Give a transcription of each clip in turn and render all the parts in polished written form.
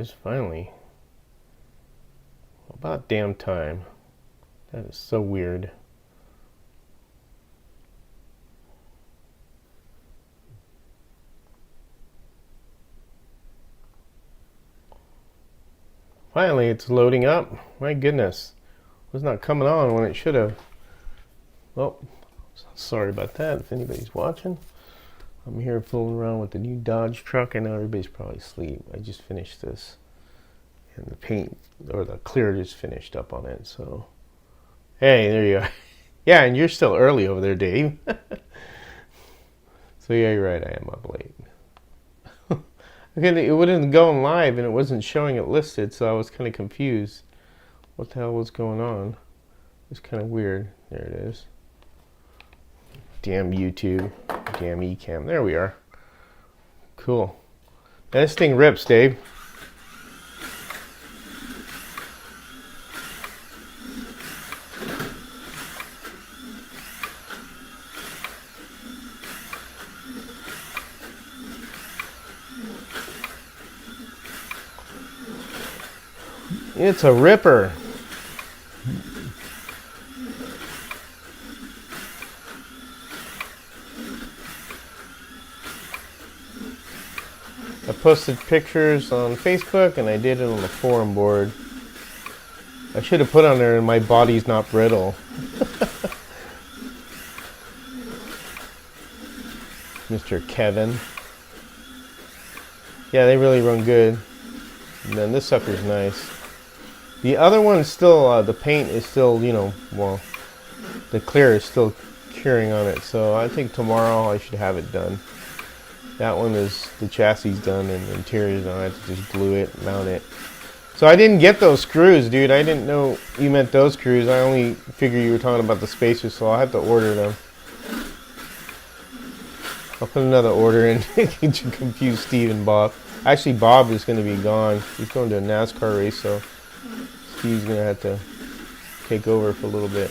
is, finally. About damn time. That is so weird. Finally, it's loading up. My goodness. It was not coming on when it should have. Well, sorry about that if anybody's watching. I'm here fooling around with the new Dodge truck. I know everybody's probably asleep. I just finished this. And the paint, or the clear just finished up on it, so. Hey, there you are. Yeah, and you're still early over there, Dave. So yeah, you're right, I am up late. Okay, it wasn't going live and it wasn't showing it listed, so I was kind of confused. What the hell was going on? It's kind of weird. There it is. Damn YouTube. Damn eCam. There we are. Cool. Now, this thing rips, Dave. It's a ripper. I posted pictures on Facebook and I did it on the forum board. I should have put on there, my body's not brittle. Mr. Kevin. Yeah, they really run good. And then this sucker's nice. The other one's still, the paint is still, you know, well, the clear is still curing on it. So I think tomorrow I should have it done. That one is, the chassis done and the interior's done. I have to just glue it, mount it. So I didn't get those screws, dude. I didn't know you meant those screws. I only figured you were talking about the spacers, so I'll have to order them. I'll put another order in to confuse Steve and Bob. Actually, Bob is going to be gone. He's going to a NASCAR race, so Steve's going to have to take over for a little bit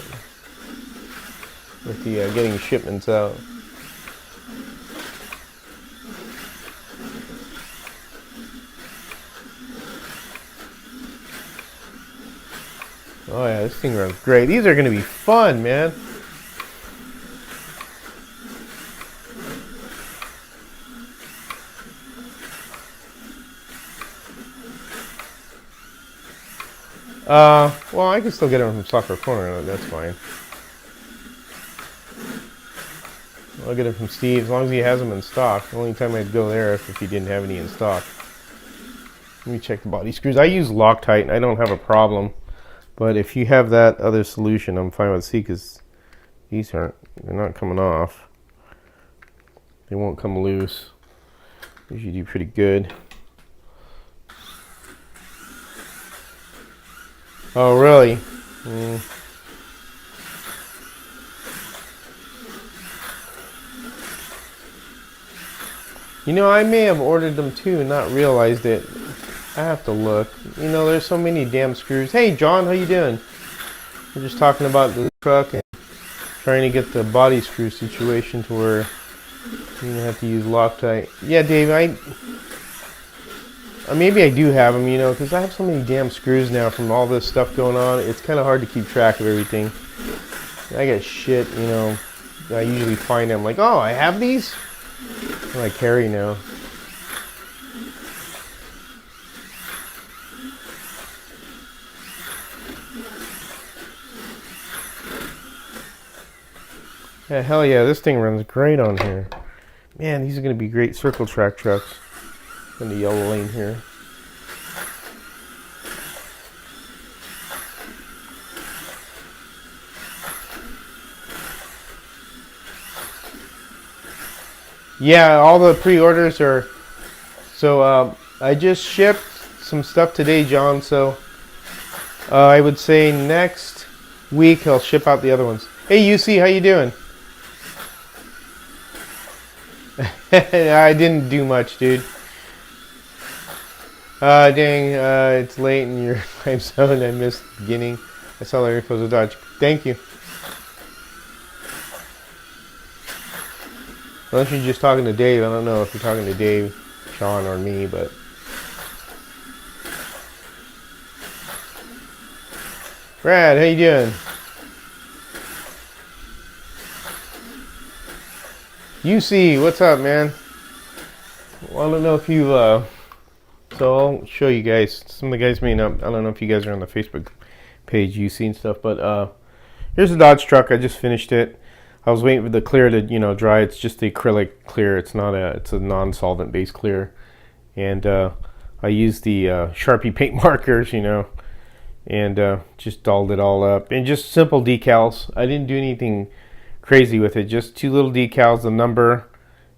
with the getting shipments out. Oh yeah, this thing runs great. These are going to be fun, man. Well, I can still get them from Soccer Corner. That's fine. I'll get them from Steve as long as he has them in stock. The only time I'd go there if he didn't have any in stock. Let me check the body screws. I use Loctite and I don't have a problem. But if you have that other solution, I'm fine with C, because these they're not coming off. They won't come loose. Usually do pretty good. Oh, really? You know, I may have ordered them too and not realized it. I have to look. You know, there's so many damn screws. Hey, John, how you doing? We're just talking about the truck and trying to get the body screw situation to where you don't have to use Loctite. Yeah, Dave, maybe I do have them, you know, because I have so many damn screws now from all this stuff going on. It's kind of hard to keep track of everything. I get shit, you know. I usually find them like, oh, I have these? And I carry now. Yeah, hell yeah, this thing runs great on here. Man, these are going to be great circle track trucks in the yellow lane here. Yeah, all the pre-orders are... So, I just shipped some stuff today, John, so I would say next week I'll ship out the other ones. Hey, UC, how you doing? I didn't do much, dude. Dang, it's late in your time zone. I missed the beginning. I saw Larry Foz of Dodge. Thank you. Unless you're just talking to Dave. I don't know if you're talking to Dave, Sean, or me, but... Brad, how you doing? UC, what's up, man? Well, I don't know if you, so I'll show you guys. Some of the guys may not, I don't know if you guys are on the Facebook page, UC and stuff, but here's the Dodge truck. I just finished it. I was waiting for the clear to, dry. It's just the acrylic clear. It's not it's a non-solvent based clear. And I used the Sharpie paint markers, and just dolled it all up. And just simple decals. I didn't do anything crazy with it. Just 2 little decals, the number,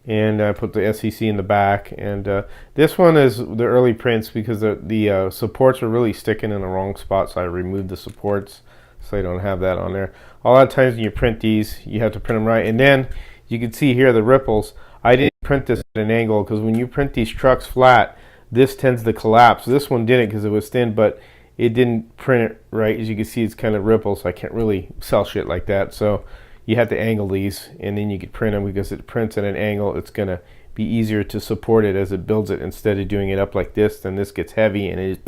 and I put the SEC in the back. And this one is the early prints because the supports are really sticking in the wrong spot, so I removed the supports so I don't have that on there. A lot of times when you print these, you have to print them right. And then you can see here the ripples. I didn't print this at an angle because when you print these trucks flat, this tends to collapse. This one didn't because it was thin, but it didn't print it right. As you can see, it's kind of ripples, so I can't really sell shit like that. So you have to angle these, and then you can print them because it prints at an angle. It's going to be easier to support it as it builds it instead of doing it up like this. Then this gets heavy, and it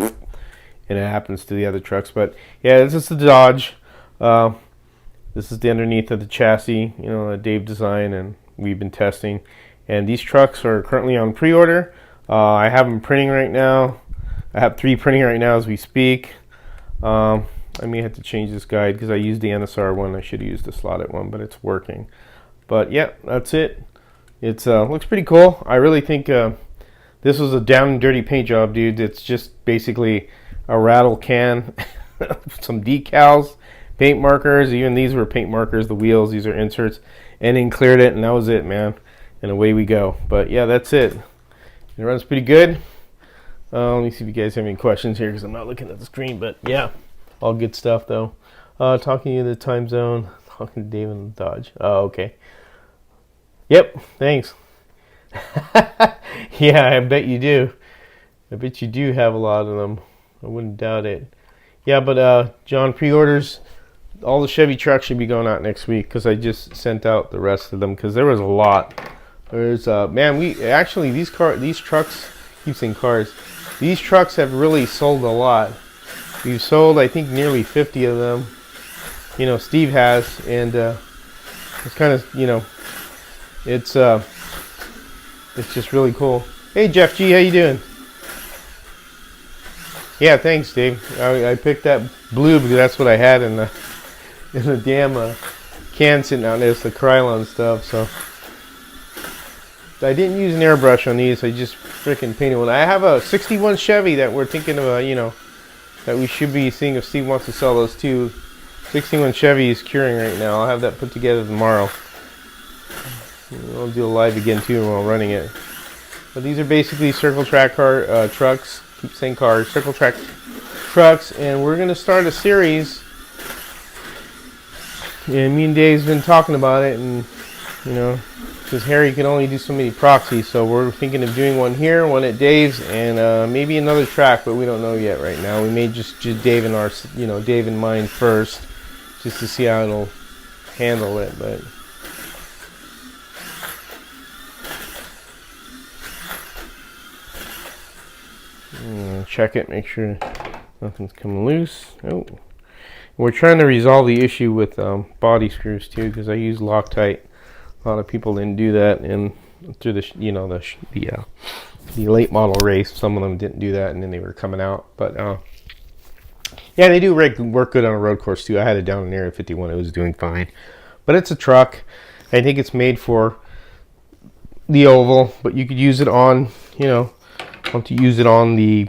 happens to the other trucks. But yeah, this is the Dodge. This is the underneath of the chassis, that Dave designed and we've been testing. And these trucks are currently on pre-order. I have them printing right now. I have 3 printing right now as we speak. I may have to change this guide because I used the NSR one. I should have used the slotted one, but it's working. But yeah, that's it. It looks pretty cool. I really think this was a down and dirty paint job, dude. It's just basically a rattle can, some decals, paint markers. Even these were paint markers. The wheels, these are inserts, and then cleared it, and that was it, man. And away we go. But yeah, that's it. It runs pretty good. Let me see if you guys have any questions here because I'm not looking at the screen. But yeah, all good stuff though. Talking to you in the time zone. Talking to Dave and Dodge. Oh, okay. Yep. Thanks. Yeah, I bet you do. I bet you do have a lot of them. I wouldn't doubt it. Yeah, but John, pre-orders. All the Chevy trucks should be going out next week because I just sent out the rest of them because there was a lot. There's man, we actually these trucks. I keep saying cars. These trucks have really sold a lot. We've sold, I think, nearly 50 of them. Steve has, and it's kind of, it's just really cool. Hey, Jeff G, how you doing? Yeah, thanks, Dave. I picked that blue because that's what I had in the damn can sitting out there. It's the Krylon stuff, so. I didn't use an airbrush on these. I just freaking painted one. I have a 61 Chevy that we're thinking of, that we should be seeing if Steve wants to sell those too. 61 Chevy is curing right now. I'll have that put together tomorrow. I'll do a live again too while running it. But these are basically circle track car trucks. Keep saying cars. Circle track trucks, and we're gonna start a series. And me and Dave's been talking about it, and because Harry can only do so many proxies, so we're thinking of doing one here, one at Dave's, and maybe another track, but we don't know yet right now. We may just Dave and Dave and mine first, just to see how it'll handle it. But check it, make sure nothing's coming loose. Oh, we're trying to resolve the issue with body screws too, because I use Loctite. A lot of people didn't do that, and through the late model race, some of them didn't do that, and then they were coming out. But yeah, they do work good on a road course too. I had it down in Area 51; it was doing fine. But it's a truck. I think it's made for the oval, but you could use it on, want to use it on the,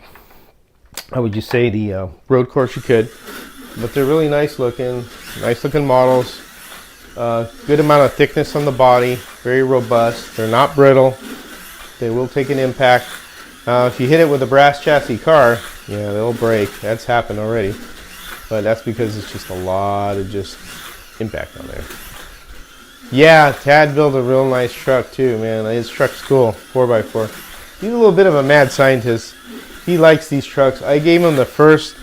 I would just say the road course, you could. But they're really nice looking models. Good amount of thickness on the body, very robust. They're not brittle. They will take an impact. If you hit it with a brass chassis car, yeah, they'll break. That's happened already. But that's because it's just a lot of just impact on there. Yeah, Tad built a real nice truck too, man. His truck's cool, 4x4. He's a little bit of a mad scientist. He likes these trucks. I gave him the first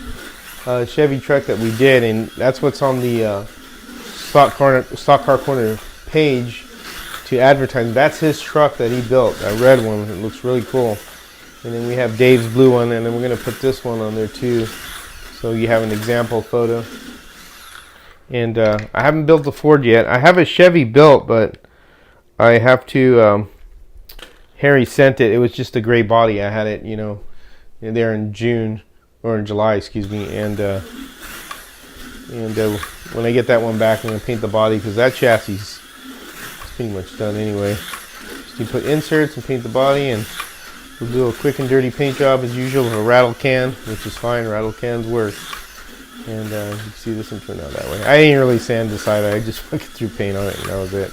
Chevy truck that we did, and that's what's on the Stock Car Corner page to advertise. That's his truck that he built, that red one. It looks really cool. And then we have Dave's blue one, and then we're going to put this one on there too, so you have an example photo. And I haven't built the Ford yet. I have a Chevy built, but I have to. Harry sent it. It was just a gray body. I had it, there in June or in July, excuse me. And when I get that one back, I'm gonna paint the body because that chassis is pretty much done anyway. Just need to put inserts and paint the body, and we'll do a quick and dirty paint job as usual with a rattle can, which is fine. Rattle cans work. And you can see this one turned out that way. I didn't really sand this side. I just fucking threw paint on it, and that was it.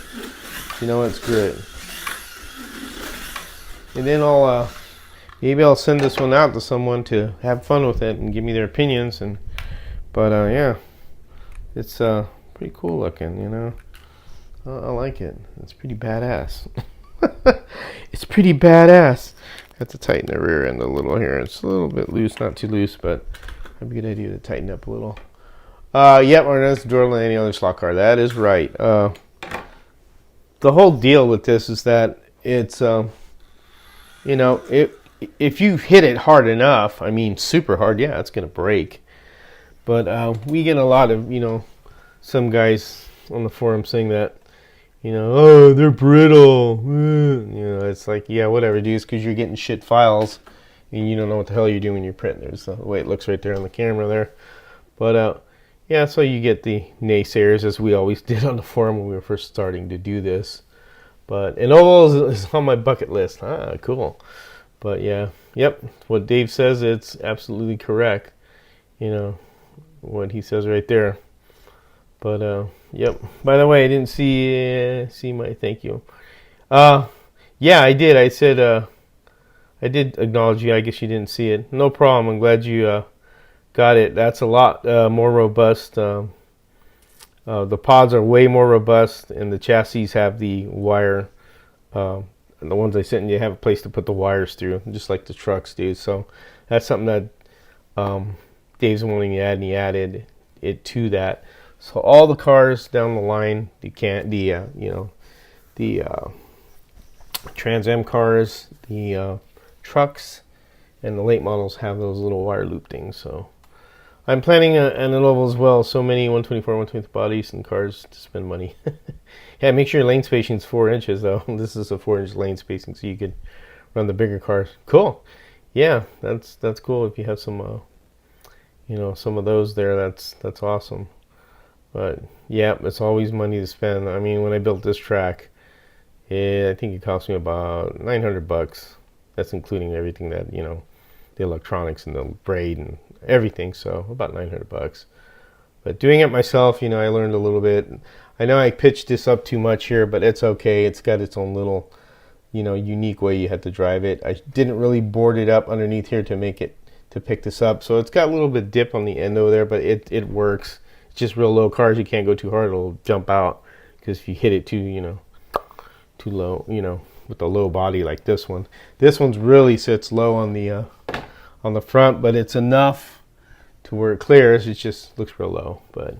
You know what? Screw it. And then maybe I'll send this one out to someone to have fun with it and give me their opinions. But yeah, it's pretty cool looking, I like it. It's pretty badass. It's pretty badass. I have to tighten the rear end a little here. It's a little bit loose, not too loose, but that'd be a good idea to tighten up a little. Yep, or that's door than any other slot car. That is right. The whole deal with this is that it's if you hit it hard enough, I mean super hard, yeah, it's gonna break. But we get a lot of some guys on the forum saying that oh, they're brittle. It's like, yeah, whatever, dude. It's because you're getting shit files and you don't know what the hell you're doing when you're printing. There's the way it looks right there on the camera there. But yeah, so you get the naysayers, as we always did on the forum when we were first starting to do this. And oval is on my bucket list. Cool. But yeah, yep, what Dave says, it's absolutely correct. What he says right there. But yep. By the way, I didn't see my thank you. Yeah, I did. I said I did acknowledge you. I guess you didn't see it. No problem. I'm glad you got it. That's a lot more robust. The pods are way more robust, and the chassis have the wire. And the ones I sent you have a place to put the wires through, just like the trucks do. So that's something that Dave's willing to add, and he added it to that. So all the cars down the line, the Trans Am cars, the trucks, and the late models have those little wire loop things. So I'm planning an oval as well. So many 124, 120 bodies and cars to spend money. Yeah, make sure your lane spacing is 4 inches though. This is a 4-inch lane spacing, so you could run the bigger cars. Cool. Yeah, that's cool. If you have some, some of those there, that's awesome. But yeah, it's always money to spend. I mean, when I built this track, I think it cost me about $900. That's including everything that the electronics and the braid and everything. So about $900. But doing it myself, I learned a little bit. I know I pitched this up too much here, but it's okay. It's got its own little, unique way you had to drive it. I didn't really board it up underneath here to pick this up. So it's with a little bit dip on the end over there, but it works. It's just real low cars. You can't go too hard. It'll jump out. Because if you hit it too low, with a low body like this one. This one's really sits low on the front, but it's enough to where it clears. It just looks real low. But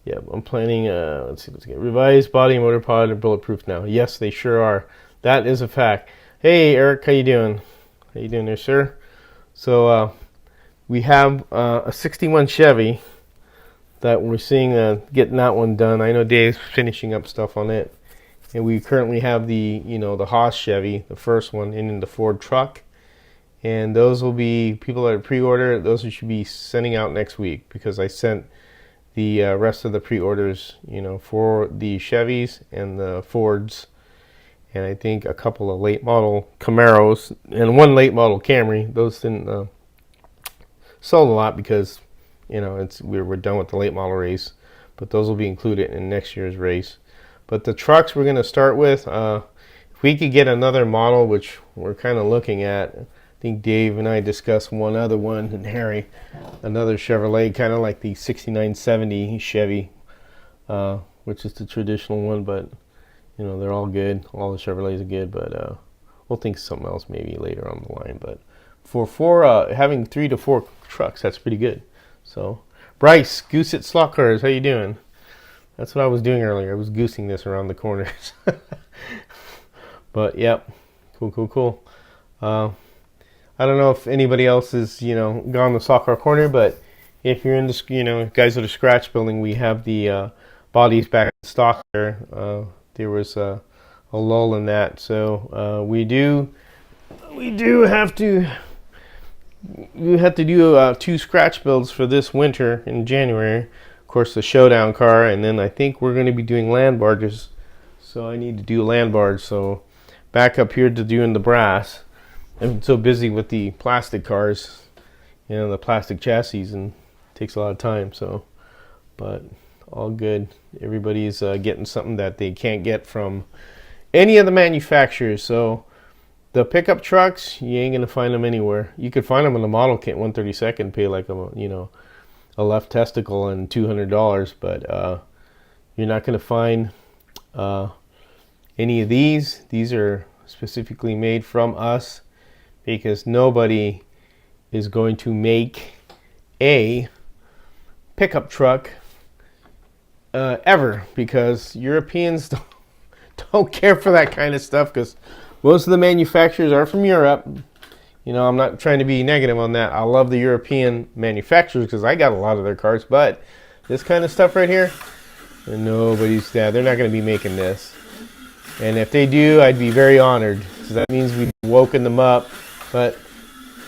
yeah, I'm planning, let's get revised body and motor pod are bulletproof now. Yes, they sure are. That is a fact. Hey, Eric, how you doing? How you doing there, sir? So we have a 61 Chevy that we're seeing getting that one done. I know Dave's finishing up stuff on it. And we currently have the Haas Chevy, the first one, in the Ford truck. And those will be, people that pre-order, those should be sending out next week, because I sent the rest of the pre-orders, for the Chevys and the Fords, and I think a couple of late model Camaros and one late model Camry. Those didn't sell a lot because, we're done with the late model race, but those will be included in next year's race. But the trucks we're going to start with, if we could get another model, which we're kind of looking at. I think Dave and I discussed one other one, and Harry, another Chevrolet, kind of like the 6970 Chevy, which is the traditional one, but they're all good. All the Chevrolets are good, but we'll think of something else maybe later on the line. But for having 3 to 4 trucks, that's pretty good. So Bryce, Goose at Slot Cars, how you doing? That's what I was doing earlier. I was goosing this around the corners. But yep, cool. I don't know if anybody else has gone the Slot Car corner, but if you're in the, guys that are scratch building, we have the bodies back in stock there. There was a lull in that, so we do have to. You have to do 2 scratch builds for this winter in January. Of course, the showdown car, and then I think we're going to be doing land barges. So I need to do land barge. So back up here to doing the brass. I'm so busy with the plastic cars, the plastic chassis, and it takes a lot of time. So, but all good. Everybody's getting something that they can't get from any of the manufacturers. So the pickup trucks, you ain't gonna find them anywhere. You could find them in the model kit 132nd, pay like a left testicle and $200, but you're not gonna find any of these. These are specifically made from us because nobody is going to make a pickup truck ever, because Europeans don't care for that kind of stuff, because most of the manufacturers are from Europe. I'm not trying to be negative on that. I love the European manufacturers because I got a lot of their cars, but this kind of stuff right here, they're not going to be making this. And if they do, I'd be very honored, because that means we've woken them up. But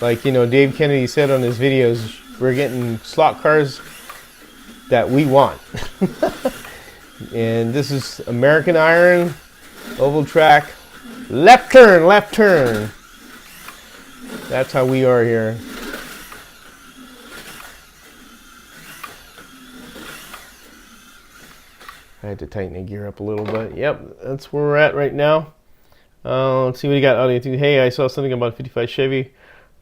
like, Dave Kennedy said on his videos, we're getting slot cars that we want. And this is American Iron, oval track, left turn, left turn. That's how we are here. I had to tighten the gear up a little bit. Yep, that's where we're at right now. Let's see what you got. Hey, I saw something about 55 Chevy.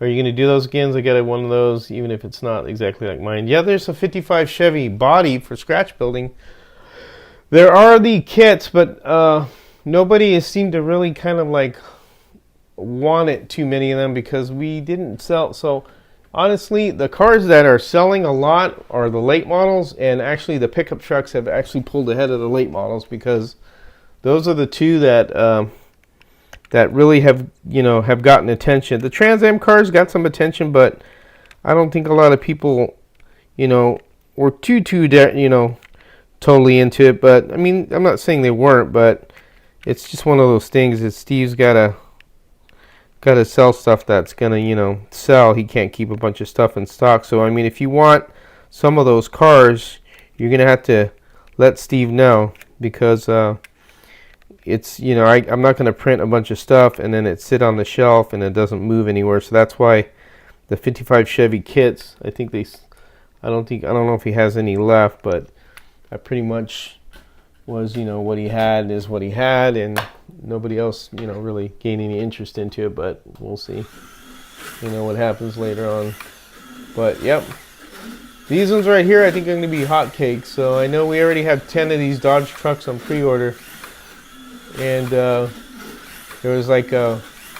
Are you going to do those again? I got one of those, even if it's not exactly like mine. Yeah, there's a 55 Chevy body for scratch building. There are the kits, but nobody has seemed to really kind of like want it, too many of them, because we didn't sell. So honestly, the cars that are selling a lot are the late models, and actually the pickup trucks have actually pulled ahead of the late models, because those are the two that really have gotten attention. The Trans Am cars got some attention, but I don't think a lot of people were too totally into it. But I mean, I'm not saying they weren't, but it's just one of those things that Steve's gotta sell stuff that's gonna sell. He can't keep a bunch of stuff in stock. So I mean, if you want some of those cars, you're gonna have to let Steve know, because it's I'm not gonna print a bunch of stuff and then it sit on the shelf and it doesn't move anywhere. So that's why the 55 Chevy kits, I don't know if he has any left, but I pretty much was, what he had is what he had, and nobody else, really gained any interest into it, but we'll see, what happens later on. But, yep. These ones right here, I think are going to be hotcakes. So I know we already have 10 of these Dodge trucks on pre-order, and there was like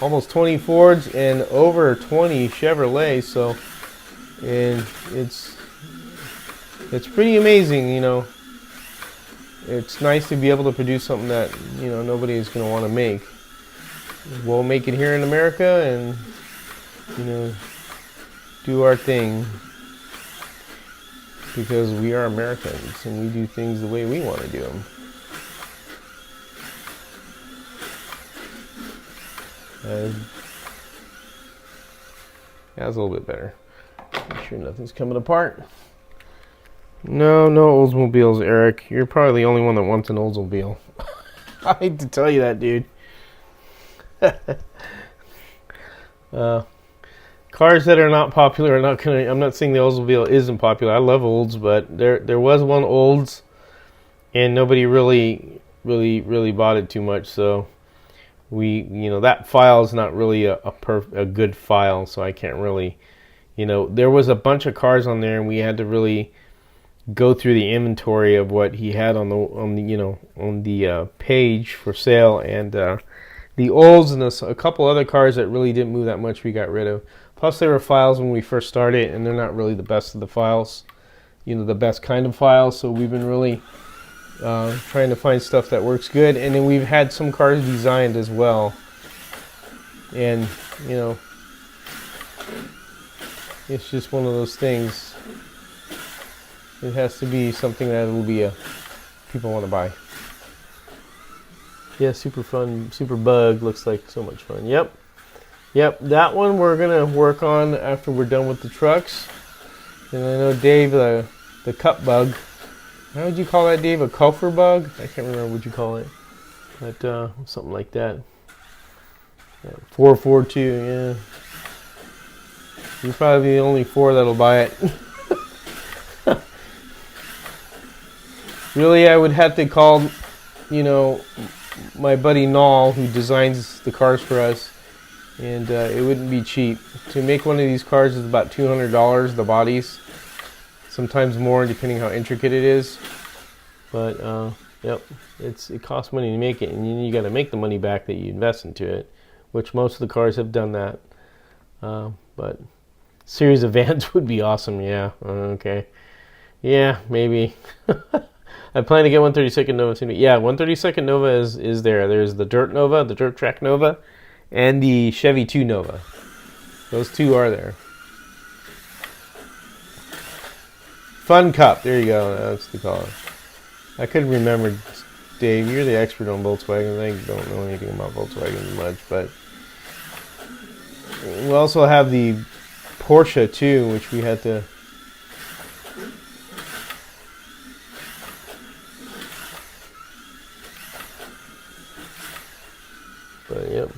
almost 20 Fords and over 20 Chevrolets, so, and it's pretty amazing, It's nice to be able to produce something that, nobody is going to want to make. We'll make it here in America and, do our thing, because we are Americans and we do things the way we want to do them. That's a little bit better. Make sure nothing's coming apart. No Oldsmobiles, Eric. You're probably the only one that wants an Oldsmobile. I hate to tell you that, dude. Cars that are not popular are not gonna. I'm not saying the Oldsmobile isn't popular. I love Olds, but there was one Olds, and nobody really bought it too much. So that file is not really a good file. So I can't really, there was a bunch of cars on there, and we had to really go through the inventory of what he had on the page for sale, and the Olds and a couple other cars that really didn't move that much we got rid of. Plus there were files when we first started, and they're not really the best of the files, the best kind of files. So we've been really trying to find stuff that works good, and then we've had some cars designed as well, and it's just one of those things. It has to be something that will be people want to buy. Yeah, super fun. Super Bug looks like so much fun. Yep. That one we're gonna work on after we're done with the trucks. And I know Dave, the cup bug. How would you call that, Dave? A coffer bug? I can't remember what you call it, but something like that. Yeah, 442. Yeah. You're probably the only 4 that'll buy it. Really, I would have to call, my buddy Noll, who designs the cars for us, and it wouldn't be cheap. To make one of these cars is about $200, the bodies, sometimes more depending how intricate it is. But yep, it costs money to make it, and you got to make the money back that you invest into it, which most of the cars have done that. But series of vans would be awesome. Yeah, okay, yeah, maybe. I plan to get 132nd Nova soon. Yeah, 132nd Nova is there. There's the Dirt Nova, the Dirt Track Nova, and the Chevy 2 Nova. Those 2 are there. Fun Cup. There you go. That's the color. I couldn't remember. Dave, you're the expert on Volkswagen. I don't know anything about Volkswagen much, but we also have the Porsche too, which we had to. But yep,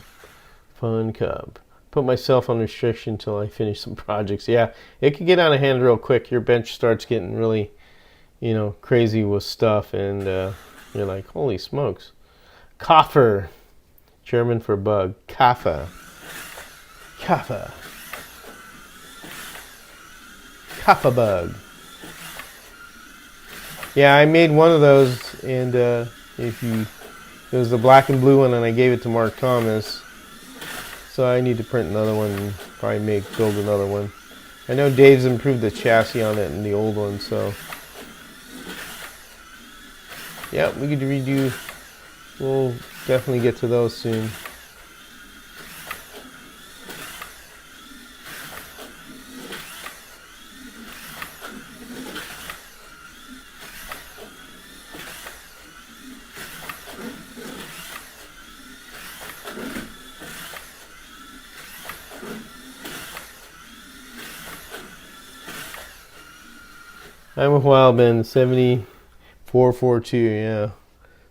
Fun Cup. Put myself on restriction until I finish some projects. Yeah, it could get out of hand real quick. Your bench starts getting really, crazy with stuff, and you're like, holy smokes. Koffer, German for bug. Kaffa. Kaffa bug. Yeah, I made one of those, and it was the black and blue one, and I gave it to Mark Thomas. So I need to print another one and probably build another one. I know Dave's improved the chassis on it in the old one, so yeah, we could redo. We'll definitely get to those soon. I'm a wild Ben 7442. Yeah,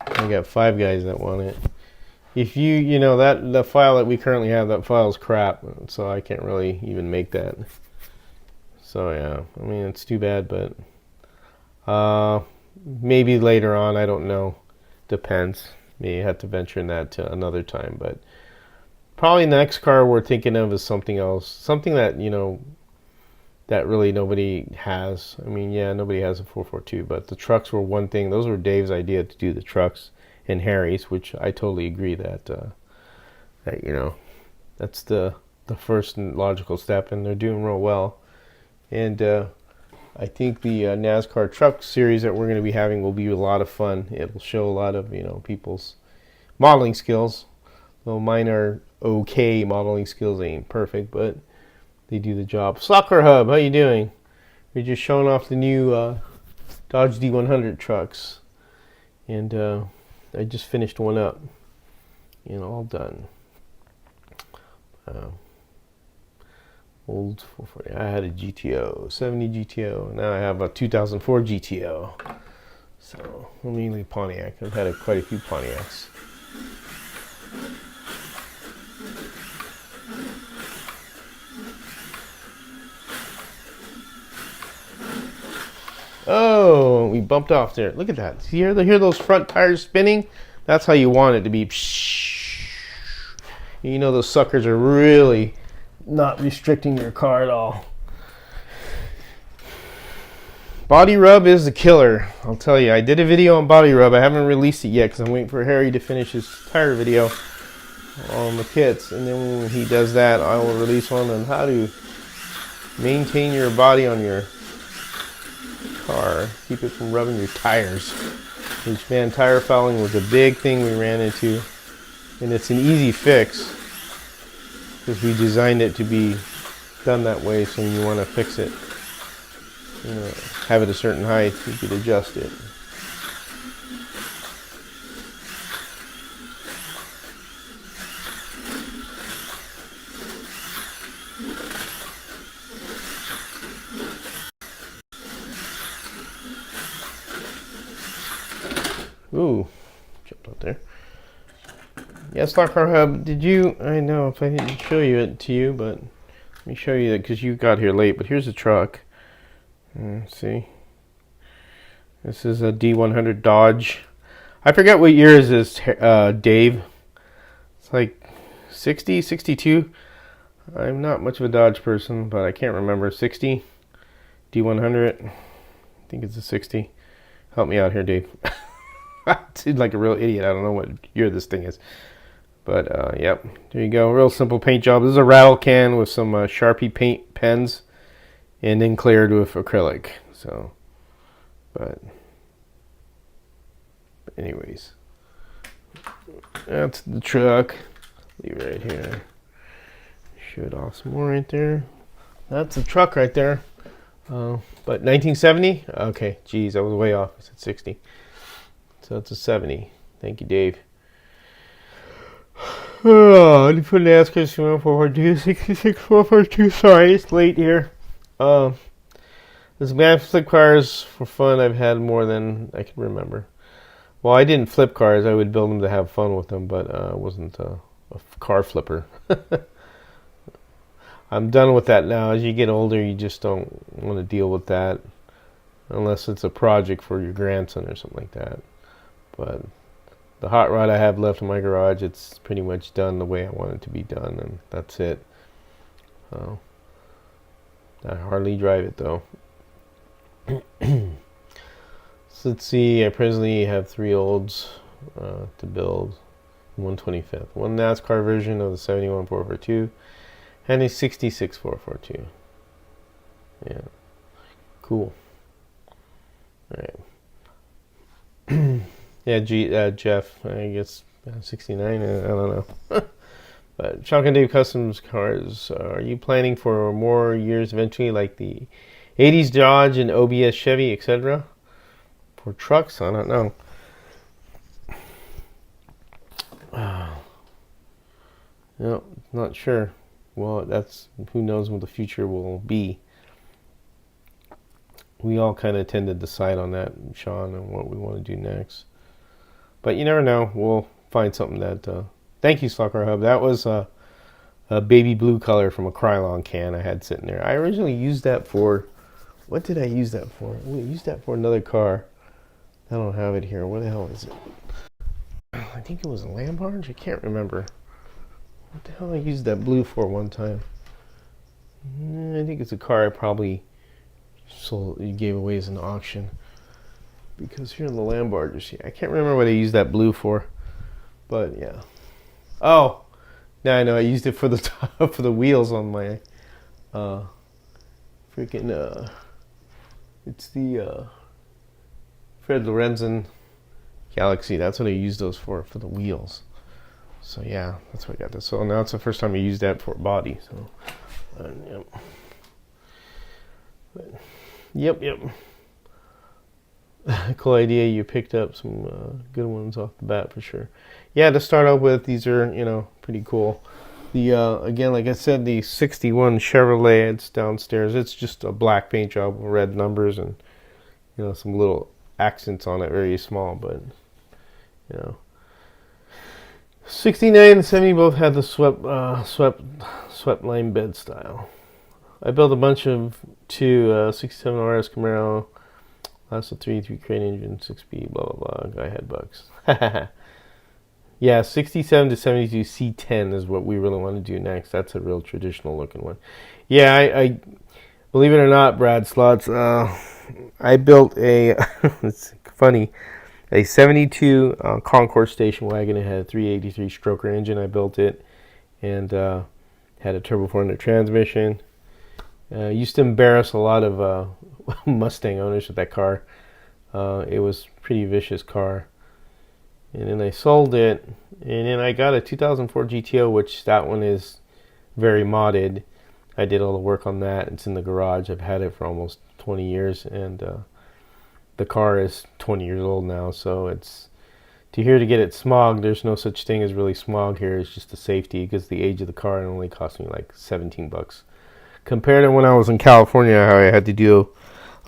I got 5 guys that want it. If that the file that we currently have, that file's crap, so I can't really even make that. So yeah, I mean it's too bad, but maybe later on, I don't know. Depends. May have to venture in that to another time, but probably the next car we're thinking of is something else, something that that really nobody has. I mean, yeah, nobody has a 442, but the trucks were one thing. Those were Dave's idea to do the trucks and Harry's, which I totally agree that that's the first logical step, and they're doing real well. And I think the NASCAR truck series that we're going to be having will be a lot of fun. It will show a lot of people's modeling skills. Though mine are okay. Modeling skills ain't perfect, but they do the job. Soccer Hub, how you doing? We're just showing off the new Dodge D100 trucks, and I just finished one up, all done. Old 440. I had a GTO, 70 GTO. Now I have a 2004 GTO. So mainly Pontiac. I've had quite a few Pontiacs. Oh, we bumped off there. Look at that. See, hear those front tires spinning? That's how you want it to be. Those suckers are really not restricting your car at all. Body rub is the killer. I'll tell you. I did a video on body rub. I haven't released it yet because I'm waiting for Harry to finish his tire video on the kits. And then when he does that, I will release one on how to maintain your body on your car, keep it from rubbing your tires. Which, man, tire fouling was a big thing we ran into, and it's an easy fix because we designed it to be done that way. So you want to fix it, have it a certain height, you could adjust it. Ooh, jumped out there. Yeah, Stock Car Hub, did you, I know if I didn't show you it to you, but let me show you that because you got here late, but here's the truck. See? This is a D100 Dodge. I forget what year is this, Dave. It's like 60, 62. I'm not much of a Dodge person, but I can't remember. 60? D100? I think it's a 60. Help me out here, Dave. I seem like a real idiot. I don't know what year this thing is. But, yep. There you go. Real simple paint job. This is a rattle can with some Sharpie paint pens and then cleared with acrylic. So, but anyways. That's the truck. Leave it right here. Show it off some more right there. That's the truck right there. But 1970? Okay, geez, I was way off. I said 60. So it's a 70. Thank you, Dave. Oh, I put NASCAR 442, 66, 442. Sorry, it's late here. This man flip cars for fun. I've had more than I can remember. Well, I didn't flip cars. I would build them to have fun with them, but I wasn't a car flipper. I'm done with that now. As you get older, you just don't want to deal with that unless it's a project for your grandson or something like that. But the hot rod I have left in my garage, it's pretty much done the way I want it to be done, and that's it. I hardly drive it though. So let's see, I presently have 3 olds to build. 125th. One NASCAR version of the 71 442 and a 66 442. Yeah. Cool. Alright. Yeah, Jeff, I guess 69, I don't know. But Chuck and Dave Customs Cars, are you planning for more years eventually like the 80s Dodge and OBS Chevy, etc.? For trucks, I don't know. No, not sure. Well, that's, who knows what the future will be. We all kind of tend to decide on that, Sean, and what we want to do next. But you never know. We'll find something that... thank you, Stalker Hub. That was a baby blue color from a Krylon can I had sitting there. I originally used that for... What did I use that for? I used that for another car. I don't have it here. What the hell is it? I think it was a Lamborghini. I can't remember. What the hell I used that blue for one time? I think it's a car I probably sold. You gave away as an auction. Because here in the Lamborghini, I can't remember what I used that blue for. But yeah. Oh, now I know. I used it for the top, for the wheels on my freaking. It's the Fred Lorenzen Galaxy. That's what I used those for the wheels. So yeah, that's what I got this. So now it's the first time I used that for a body. So, yep. But, yep. Cool idea. You picked up some good ones off the bat for sure. Yeah, to start out with, these are pretty cool. The again, like I said, the 61 Chevrolet. It's downstairs. It's just a black paint job with red numbers and some little accents on it, very small, but 69 and 70 both had the swept line bed style. I built a bunch of 67 RS Camaro, lots of 3 crane engine, 6 speed, blah blah blah. Guy had bucks. Yeah, 67 to 72 C10 is what we really want to do next. That's a real traditional looking one. Yeah, I believe it or not, Brad Slots, I built a, it's funny, a 72 Concours station wagon. It had a 383 stroker engine. I built it and had a turbo 400 transmission. Used to embarrass a lot of Mustang owners with that car. It was a pretty vicious car. And then I sold it, and then I got a 2004 GTO, which that one is very modded. I did all the work on that. It's in the garage. I've had it for almost 20 years, and the car is 20 years old now, so it's to get it smogged. There's no such thing as really smog here. It's just the safety, because the age of the car, it only cost me like $17. Compared to when I was in California, how I had to do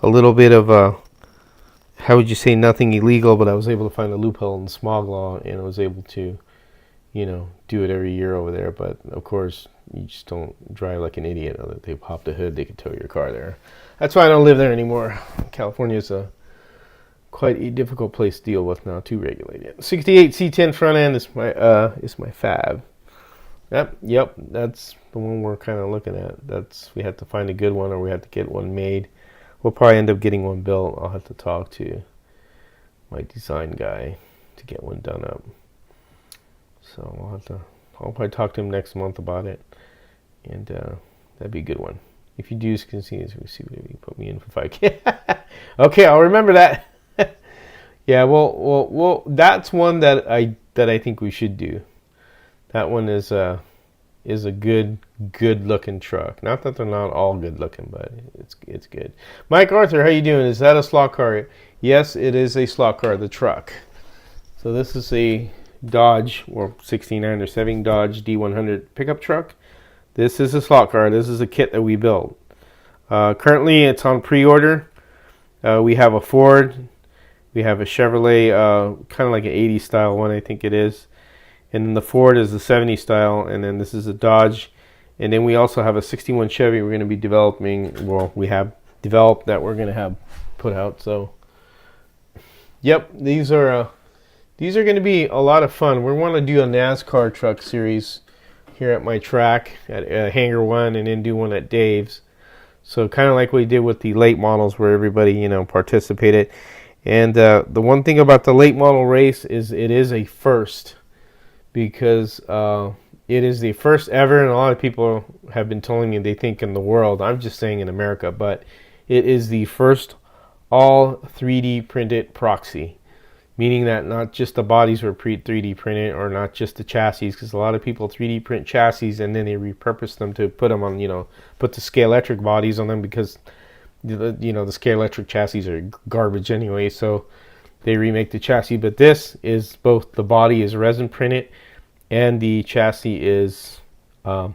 a little bit of how would you say, nothing illegal, but I was able to find a loophole in the smog law, and I was able to, do it every year over there. But of course, you just don't drive like an idiot. They pop the hood, they could tow your car there. That's why I don't live there anymore. California is quite a difficult place to deal with now, too regulated. 68 C10 front end is my fab. Yep, that's the one we're kind of looking at. We have to find a good one, or we have to get one made. We'll probably end up getting one built. I'll have to talk to my design guy to get one done up. So I'll probably talk to him next month about it, and that'd be a good one. If you do, you can see what you put me in for 5K. Okay, I'll remember that. Yeah, well, that's one that I think we should do. That one is a good looking truck. Not that they're not all good looking, but it's good. Mike Arthur, how you doing? Is that a slot car? Yes, it is a slot car, the truck. So this is a Dodge, or 69 or 70 Dodge D100 pickup truck. This is a slot car. This is a kit that we built. Currently, it's on pre-order. We have a Ford. We have a Chevrolet, kind of like an 80s style one, I think it is. And then the Ford is the 70 style, and then this is a Dodge. And then we also have a 61 Chevy we're going to be developing. Well, we have developed that we're going to have put out. So, yep, these are going to be a lot of fun. We want to do a NASCAR truck series here at my track at Hangar 1, and then do one at Dave's. So kind of like we did with the late models, where everybody, participated. And the one thing about the late model race is it is a first, because it is the first ever, and a lot of people have been telling me they think in the world. I'm just saying in America, but it is the first all 3D printed proxy, meaning that not just the bodies were 3D printed, or not just the chassis, because a lot of people 3D print chassis and then they repurpose them to put them on, put the Scalextric bodies on them, because the Scalextric chassis are garbage anyway, so they remake the chassis. But this is both the body is resin printed, and the chassis is a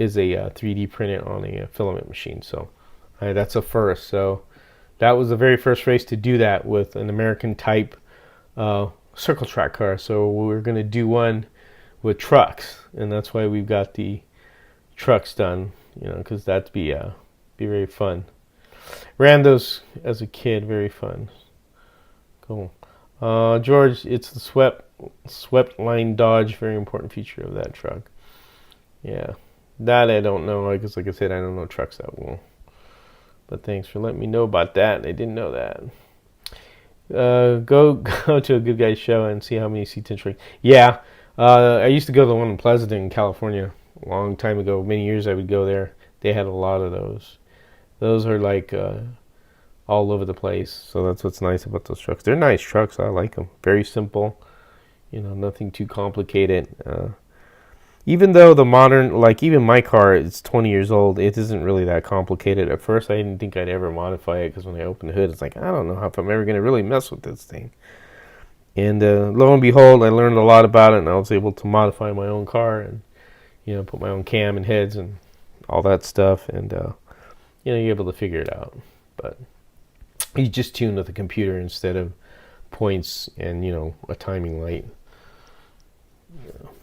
3D printed on a filament machine. So that's a first. So that was the very first race to do that with an American type circle track car. So we're going to do one with trucks, and that's why we've got the trucks done. Because that'd be very fun. Ran those as a kid, very fun. Cool. George, it's the swept line Dodge, very important feature of that truck. Yeah, that I don't know, because like I said, I don't know trucks that well. But thanks for letting me know about that. I didn't know that. Go to a good guy's show and see how many C10 trucks. Yeah, I used to go to the one in Pleasanton in California a long time ago. Many years I would go there. They had a lot of those. Those are like all over the place. So that's what's nice about those trucks. They're nice trucks. I like them. Very simple. Nothing too complicated. Even though the modern, like even my car is 20 years old, it isn't really that complicated. At first, I didn't think I'd ever modify it, because when I opened the hood, it's like, I don't know if I'm ever going to really mess with this thing. And lo and behold, I learned a lot about it, and I was able to modify my own car and, put my own cam and heads and all that stuff. And, you're able to figure it out. But you just tune with the computer instead of points and, a timing light.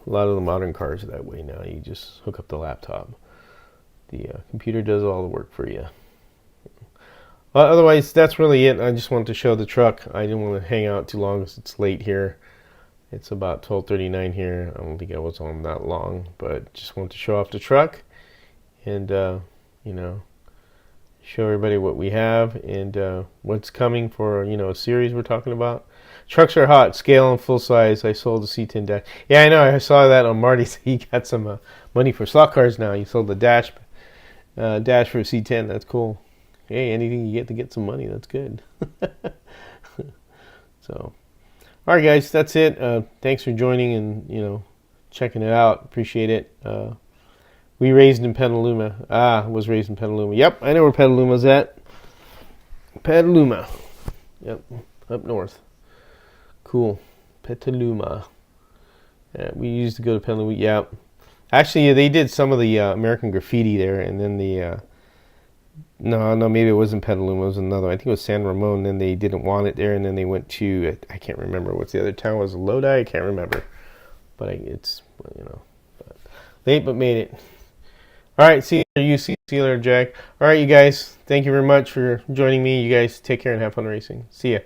A lot of the modern cars are that way now. You just hook up the laptop. The computer does all the work for you. Otherwise, that's really it. I just wanted to show the truck. I didn't want to hang out too long because it's late here. It's about 12:39 here. I don't think I was on that long, but just wanted to show off the truck and, show everybody what we have and what's coming for, a series we're talking about. Trucks are hot, scale and full size. I sold the C10 dash. Yeah, I know. I saw that on Marty's. He got some money for slot cars now. He sold the dash for C10. That's cool. Hey, anything you get to get some money, that's good. So, all right, guys, that's it. Thanks for joining and checking it out. Appreciate it. We raised in Petaluma. Was raised in Petaluma. Yep, I know where Petaluma's at. Petaluma. Yep, up north. Cool. Petaluma. Yeah, we used to go to Petaluma. Yeah. Actually, they did some of the American Graffiti there, and then the no, maybe it wasn't Petaluma. It was another. I think it was San Ramon. Then they didn't want it there, and then they went to I can't remember what's the other town was. Lodi. I can't remember, but it's but late but made it. All right, see you later, Jack. All right, you guys. Thank you very much for joining me. You guys take care and have fun racing. See ya.